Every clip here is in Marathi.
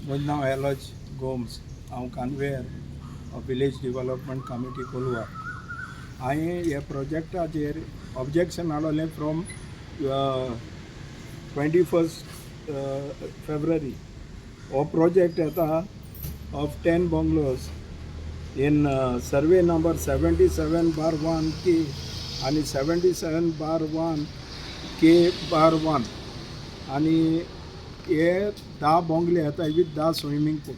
म्हजें नांव एलॉज गोम्स. हांव कानवेर विलेज डेव्हलपमेंट कमिटी कोलवा. हांवें ह्या प्रोजेक्टाचेर ऑब्जेक्शन हाडलें फ्रॉम 21 फेब्रुवारी. हो प्रोजेक्ट येता of 10 bungalows in survey number 77/1 के आणि 77/1 के/1 आणि हे 10 बंगले येता विथ 10 स्विमींग पूल.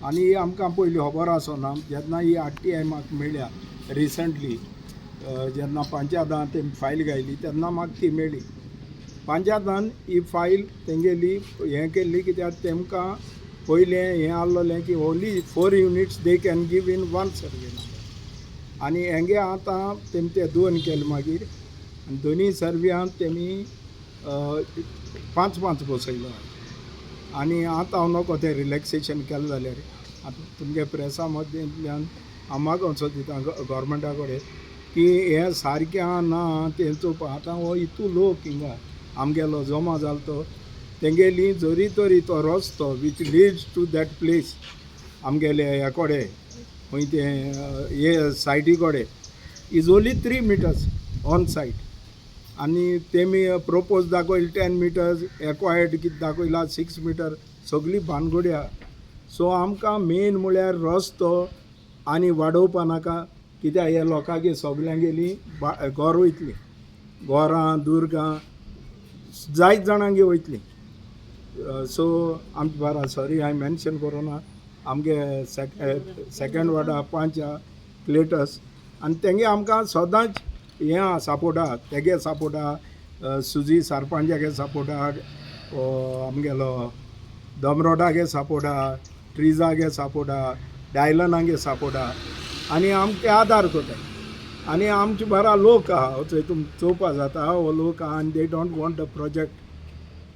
आणि आमकां पयलीं खबर आसना. जेन्ना ही RTI म्हाका मेळ्ळ्या रिसंटली, जेन्ना पंचायतान ते फायल घायली तेन्ना म्हाका ती मेळ्ळी. पंचायतान ही फायल तेंगेली हें केल्ली कित्याक तेमकां पयलें हें आहलोलें की only 4 units they can give in 1 survey number. आनी हेंगे आतां तेमी ते 2 केले मागीर, आनी दोनी सर्व्यांत तेमी 5-5 बसयलो. आनी आतां हांव नको तें रिलॅक्सेशन केलें जाल्यार आतां तुमगे प्रेसा मदल्यान हांव मागोवचो दिता गव्हर्मेंटा कडेन की हें सारकें आहा ना तें चोवपा. आतां हो इतू लोक हिंगा आमगेलो जमा जालो तो तेंगेली जोरी तोरी तो रस्तो वीच लीड्स टू दॅट प्लेस आमगेले हे कोडे खंय तें हे सायटी कोडे is only 3 metres on site. आनी तेमी प्रोपोज दाखयली 10 मिटर्स, एक्वायर्ड कितें दाखयला 6 मिटर, सगळी भानगडी आहा. सो आमकां मेन म्हळ्यार रस्तो आनी वाडोवपा नाका, कित्याक हे लोकांगे सगल्यांगेली घर वयतली, घरां दुर्गां जायत जाणांगे वयतली. सो आमचे बारा सॉरी हांवें मेन्शन करूना. आमगे सेकंड वार्डा 5 क्लेटस आनी तेंगे आमकां सदांच हें आहा सपोर्ट आहा. तेगे सपोर्ट आहा, सुजी सरपंचागे सपोर्ट आहा, आमगेलो दमरोडागे सपोर्ट आहा, ट्रिजागे सपोर्ट आहा, डायलनागे सपोर्ट आहा. आनी आमचे आदार कोताय. आनी आमचे बारा लोक आहा थंय तुम चोवपा जाता. हो लोक आहा आनी they don't want the project.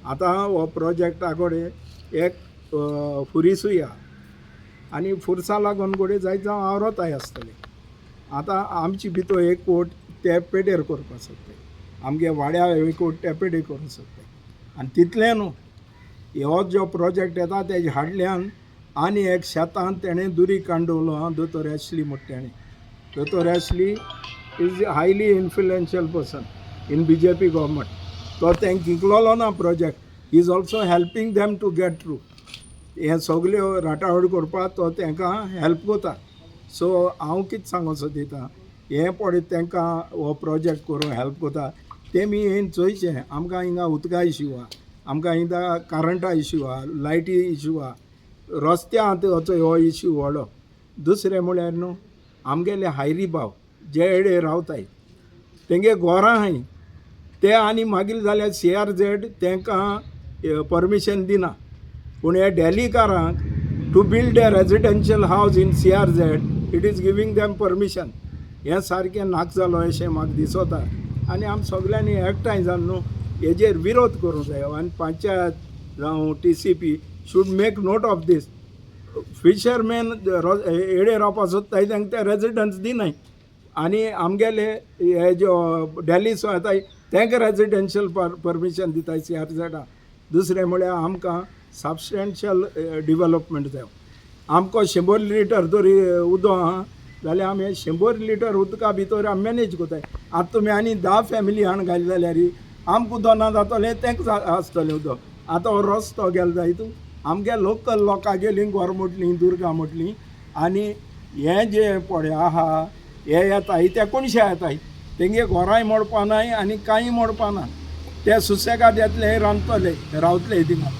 आतां हो प्रोजेक्टा कडेन एक फुरिसूय आहा आनी फुरसा लागून कडेन जायत जावं आवरताय आसतले. आतां आमची भितर एक कोट ते पेडेर करपा सोदताय, आमगे वाड्या एक कोट ते पेडेर करूंक सोदताय. आनी तितलें न्हू, हो जो प्रोजेक्ट येता तेजे हाडल्यान आनी एक शेतांत तेणें दुरी कांडवलो आहा दोतोर एशली म्हणटा तेणें. दोतोर Ashley is highly influential person in BJP government. तो तें जिंकलोलो ना project. He is also helping them to get through. हे सगल्यो राटावड करपाक तो तांकां हेल्प करता. सो हांव कितें सांगूं सोदिता, हें पळय तांकां हो प्रोजेक्ट करूं हेल्प करता. तेमी येवन चोयचें. आमकां हिंगा उदका इश्यू आहा, आमकां हिंगा करंटा इश्यू आहा, लायटी इश्यू आहा, रस्त्यांत हो इश्यू व्हडलो. दुसरें म्हळ्यार न्हू आमगेले हायरी भाव जे एडे रावताय तेंगे घरां आहाय ते आनी मागीर जाल्यार CRZ तांकां परमिशन दिना. पूण हे डेलीकारांक to build a residential house in CRZ it is giving them permission. हें सारकें नाक जालो अशें म्हाका दिसता. आनी आमी सगल्यांनी एकठांय जावन न्हू हेजेर विरोध करूंक जायो. आनी पंचायत जावं TCP should make note of this. Fisherman एडे रावपा सोदताय तांकां ते रेजिडंस दिनाय. आनी आमगेले हे जो डेलीचो येताय तांकां रेजिडेंशियल परमिशन दिताय CRZ. दुसरें म्हळ्यार आमकां सबस्टेन्शियल डेव्हलपमेंट जाय. आमकां 100 लिटर तरी उदक आहा जाल्यार आमी 100 लिटर उदका भितर आमी मॅनेज कोताय. आतां तुमी आनी 10 फॅमिली हाण घाली जाल्यार आमकां उदक ना जातलें तांकां आसतलें उदक. आतां हो रस्तो गेलो जायत आमगे लोकल लोकां गेलीं गोर म्हटलीं दुर्गा म्हटलीं. आनी हें जें पळय आहा हे येताय ते कोणशे येताय तेंगे घरांय मोडपा नाय आनी कांय मोडपा ना. ते सुसेगाद येतले रांदतले रावतले थिंगा.